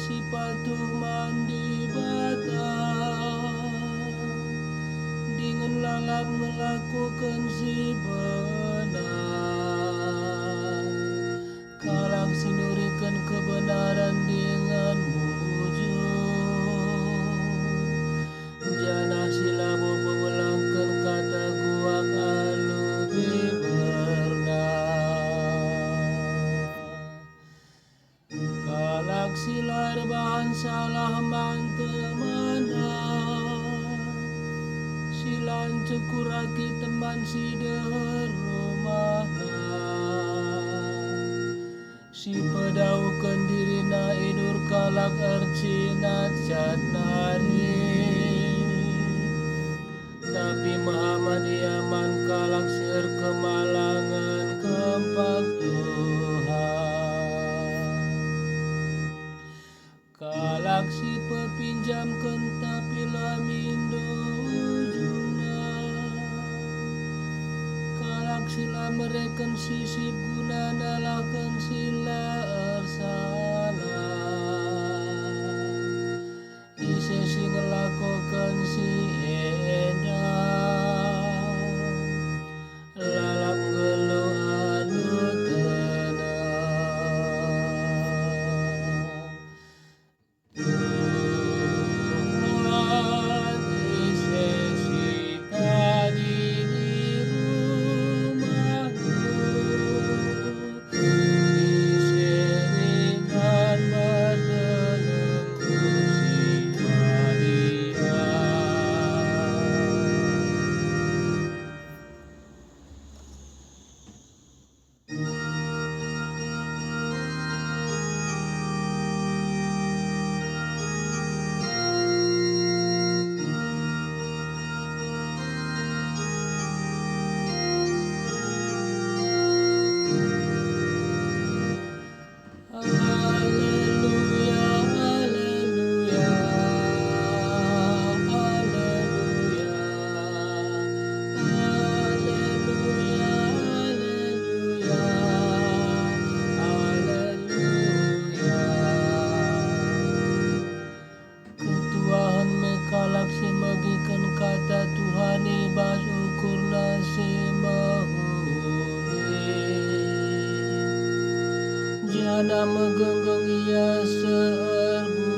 si patuh mandi bata dengan lalap melakukan si benar kalak sinurikan kebenaran dengan mujur jana sila bobo belangkan kata kuak alu biberna kalak silar bahan salah mantemana silan cekuraki teman si deher rumahna si pedaukan dirina idur kalak arcina canari Nabi Muhammad Yaman kalak sir kemalangan kempak Tuhan kalak si pepinjamkan tapi lamindo ujungna kalak sila mereken sisip guna nalakan sila arsala ise si ngelakokan si edan lalap gelo anu tenang Tuhan ise si tadi di rumahku ise ringan berdenengku si Maria Haleluya, haleluya, haleluya, haleluya, haleluya, Ketuahan mekalak si magikan kata Tuhan ibas ukurna si mahuli jana megenggeng ia seerbu